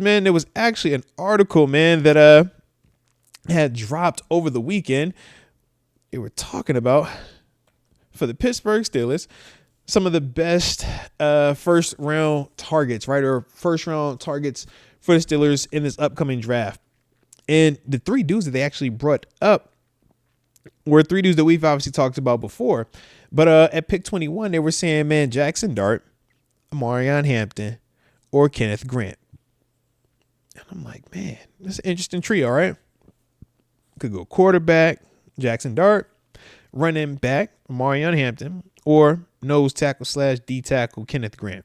Man, there was actually an article, man, that had dropped over the weekend. They were talking about, for the Pittsburgh Steelers, some of the best first round targets, right? Or first round targets for the Steelers in this upcoming draft. And the three dudes that they actually brought up were three dudes that we've obviously talked about before. But at pick 21, they were saying, man, Jackson Dart, Omarion Hampton, or Kenneth Grant. And I'm like, man, that's an interesting trio, right? Could go quarterback, Jackson Dart, running back, Omarion Hampton, or nose tackle / D tackle, Kenneth Grant.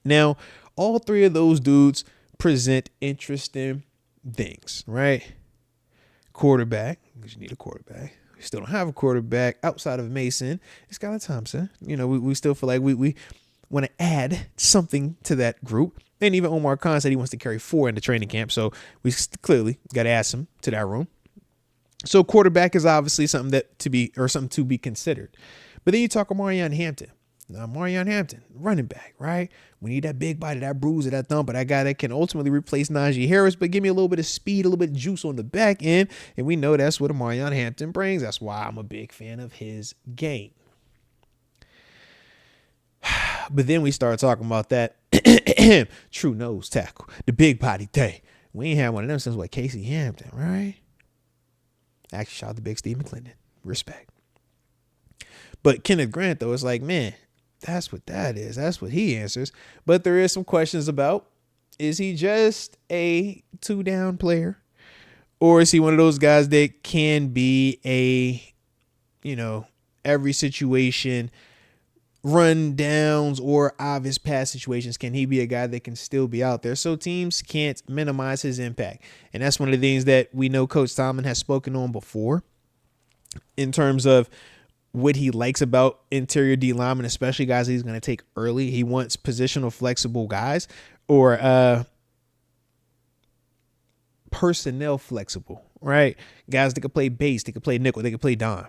Now, all three of those dudes present interesting things, right? Quarterback, because you need a quarterback. We still don't have a quarterback outside of Mason. It's Skylar Thompson. You know, we still feel like we want to add something to that group. And even Omar Khan said he wants to carry 4 into training camp. So we clearly got to add some to that room. So quarterback is obviously something to be considered. But then you talk Omarion Hampton. Now, Omarion Hampton, running back, right? We need that big body, that bruiser, that thumper, that guy that can ultimately replace Najee Harris, but give me a little bit of speed, a little bit of juice on the back end. And we know that's what Omarion Hampton brings. That's why I'm a big fan of his game. But then we start talking about that true nose tackle, the big body day. We ain't had one of them since Casey Hampton, right? Actually, shout out to Big Steve McClendon. Respect. But Kenneth Grant, though, is like, man, that's what that is. That's what he answers. But there is some questions about, is he just a 2-down player? Or is he one of those guys that can be every situation, run downs or obvious pass situations? Can he be a guy that can still be out there? So teams can't minimize his impact. And that's one of the things that we know Coach Tomlin has spoken on before in terms of what he likes about interior D linemen, especially guys he's going to take early. He wants positional flexible guys or personnel flexible, right? Guys that can play base, they can play nickel, they can play dime.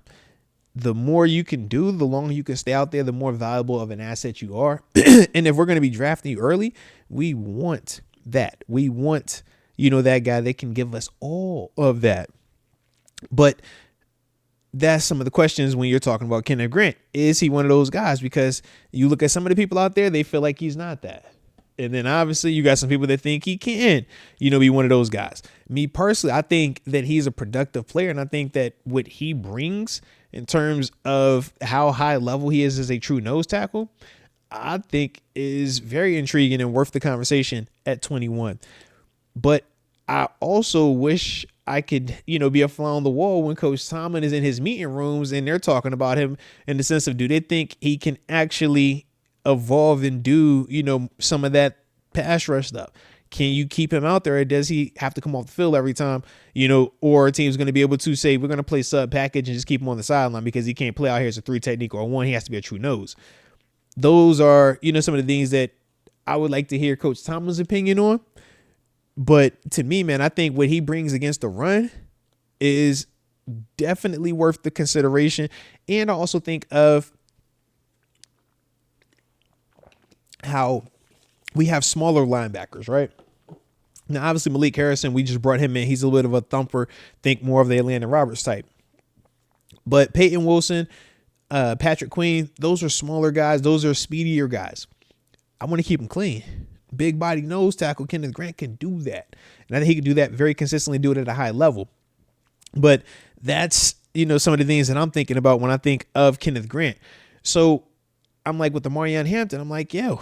The more you can do, the longer you can stay out there, the more valuable of an asset you are. And if we're going to be drafting you early, we want that. We want, that guy that can give us all of that. But that's some of the questions when you're talking about Kenneth Grant. Is he one of those guys? Because you look at some of the people out there, they feel like he's not that. And then obviously you got some people that think he can, be one of those guys. Me personally, I think that he's a productive player. And I think that what he brings in terms of how high level he is as a true nose tackle, I think is very intriguing and worth the conversation at 21. But I also wish I could, be a fly on the wall when Coach Tomlin is in his meeting rooms and they're talking about him in the sense of, do they think he can actually evolve and do, some of that pass rush stuff? Can you keep him out there, or does he have to come off the field every time, or a team's going to be able to say, we're going to play sub package and just keep him on the sideline because he can't play out here as a 3 technique or a 1. He has to be a true nose. Those are, some of the things that I would like to hear Coach Tomlin's opinion on. But to me, man, I think what he brings against the run is definitely worth the consideration. And I also think of how we have smaller linebackers, right? Now, obviously, Malik Harrison, we just brought him in. He's a little bit of a thumper, think more of the Landon Roberts type. But Peyton Wilson, Patrick Queen, those are smaller guys. Those are speedier guys. I want to keep them clean. Big body nose tackle Kenneth Grant can do that. And I think he can do that very consistently, do it at a high level. But that's, some of the things that I'm thinking about when I think of Kenneth Grant. So I'm like with the Omarion Hampton, I'm like, yo,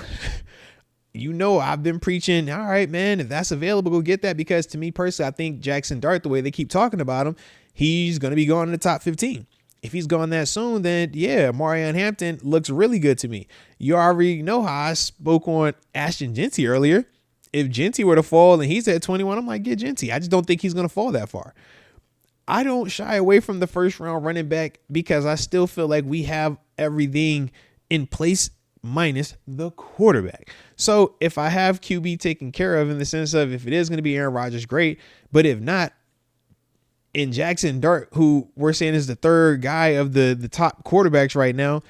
I've been preaching, all right, man, if that's available, go get that. Because to me personally, I think Jackson Dart, the way they keep talking about him, he's going to be going in the top 15. If he's gone that soon, then yeah, Omarion Hampton looks really good to me. You already know how I spoke on Ashton Genty earlier. If Genty were to fall and he's at 21, I'm like, get Genty. I just don't think he's going to fall that far. I don't shy away from the first round running back because I still feel like we have everything in place minus the quarterback. So if I have QB taken care of in the sense of if it is going to be Aaron Rodgers, great. But if not, in Jackson Dart, who we're saying is the third guy of the top quarterbacks right now,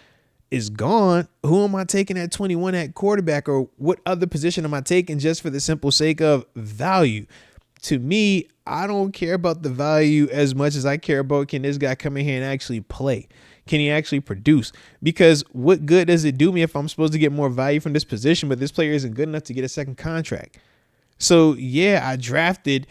is gone, who am I taking at 21 at quarterback, or what other position am I taking just for the simple sake of value? To me, I don't care about the value as much as I care about, can this guy come in here and actually play? Can he actually produce? Because what good does it do me if I'm supposed to get more value from this position, but this player isn't good enough to get a second contract? So yeah, I drafted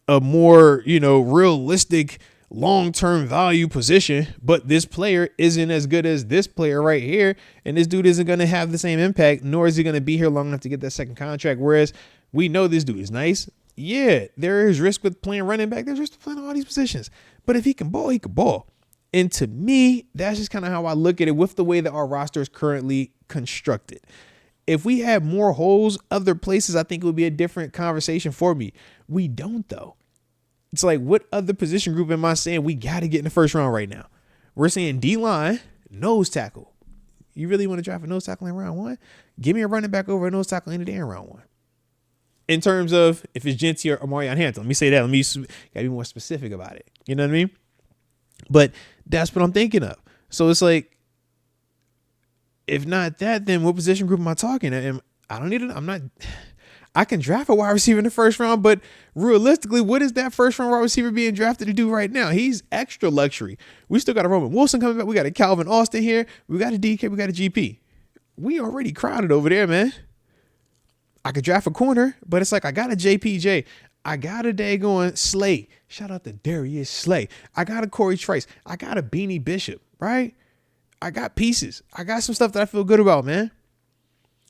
a more, realistic long-term value position, but this player isn't as good as this player right here. And this dude isn't going to have the same impact, nor is he going to be here long enough to get that second contract. Whereas we know this dude is nice. Yeah, there is risk with playing running back. There's risk with playing all these positions. But if he can ball, he can ball. And to me, that's just kind of how I look at it with the way that our roster is currently constructed. If we had more holes other places, I think it would be a different conversation for me. We don't, though. It's like, what other position group am I saying we got to get in the first round right now? We're saying D-line, nose tackle. You really want to draft a nose tackle in round one? Give me a running back over a nose tackle any day in round one. In terms of if it's Genty or Marion Hampton, let me say that. Gotta be more specific about it. You know what I mean? But that's what I'm thinking of. So it's like, if not that, then what position group am I talking? I don't need it. I can draft a wide receiver in the first round, but realistically, what is that first round wide receiver being drafted to do right now? He's extra luxury. We still got a Roman Wilson coming back. We got a Calvin Austin here. We got a DK. We got a GP. We already crowded over there, man. I could draft a corner, but it's like, I got a JPJ. I got a daggone Slay. Shout out to Darius Slay. I got a Corey Trice. I got a Beanie Bishop, right? I got pieces. I got some stuff that I feel good about, man.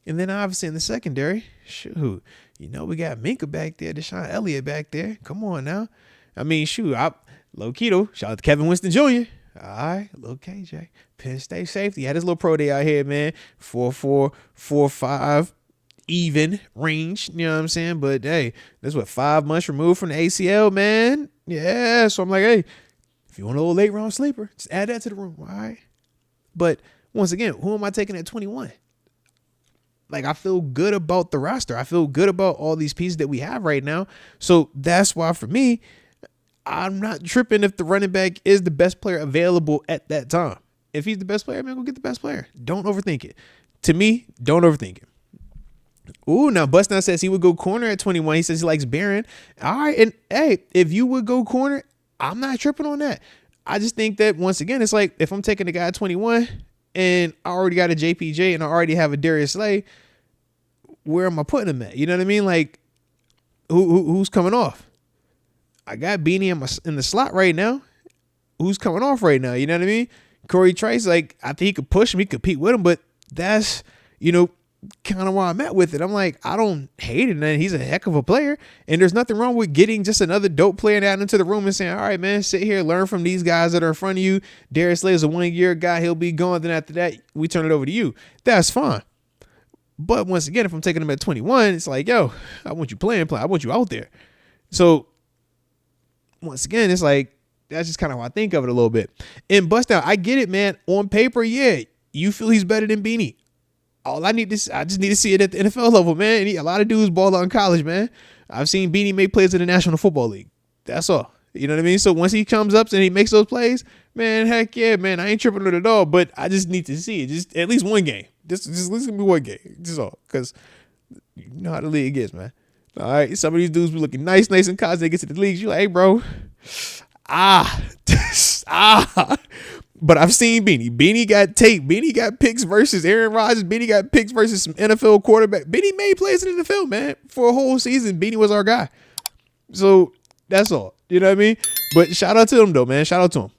And then obviously in the secondary, shoot, we got Minka back there, Deshaun Elliott back there. Come on now. I mean, shoot, low keto. Shout out to Kevin Winston Jr. All right, little KJ. Penn State safety. Had his little pro day out here, man. 4.4, 4.5. Even range, you know what I'm saying? But hey, that's 5 months removed from the ACL, man. Yeah, so I'm like, hey, if you want a little late round sleeper, just add that to the room, all right? But once again, who am I taking at 21? Like, I feel good about the roster. I feel good about all these pieces that we have right now. So that's why, for me, I'm not tripping if the running back is the best player available at that time. If he's the best player, man, go get the best player. Don't overthink it. To me, don't overthink it. Ooh, now Bustin says he would go corner at 21. He says he likes Barron. All right, and hey, if you would go corner, I'm not tripping on that. I just think that, once again, it's like, if I'm taking the guy at 21 and I already got a JPJ and I already have a Darius Slay, where am I putting him at? You know what I mean? Like, who's coming off? I got Beanie in the slot right now. Who's coming off right now? You know what I mean? Corey Trice, like, I think he could push him, he could compete with him, but that's, kind of where I'm at with it. I'm like, I don't hate it, man. He's a heck of a player, and there's nothing wrong with getting just another dope player out into the room and saying, all right, man, sit here, learn from these guys that are in front of you. Darius Slay is a 1 year guy. He'll be gone. Then after that, we turn it over to you. That's fine. But once again, if I'm taking him at 21, it's like, yo, I want you playing. I want you out there. So once again, it's like, that's just kind of how I think of it a little bit. And Bust Out, I get it, man. On paper, yeah, you feel he's better than Beanie. I just need to see it at the NFL level, man. A lot of dudes ball out in college, man. I've seen Beanie make plays in the National Football League. That's all. You know what I mean? So once he comes up and he makes those plays, man, heck yeah, man. I ain't tripping on it at all, but I just need to see it. Just at least one game. Just listen to me one game. Just all. Because you know how the league is, man. All right. Some of these dudes be looking nice in college. They get to the leagues. You're like, hey, bro. But I've seen Beanie. Beanie got tape. Beanie got picks versus Aaron Rodgers. Beanie got picks versus some NFL quarterback. Beanie made plays in the NFL, man. For a whole season, Beanie was our guy. So that's all. You know what I mean? But shout out to him, though, man. Shout out to him.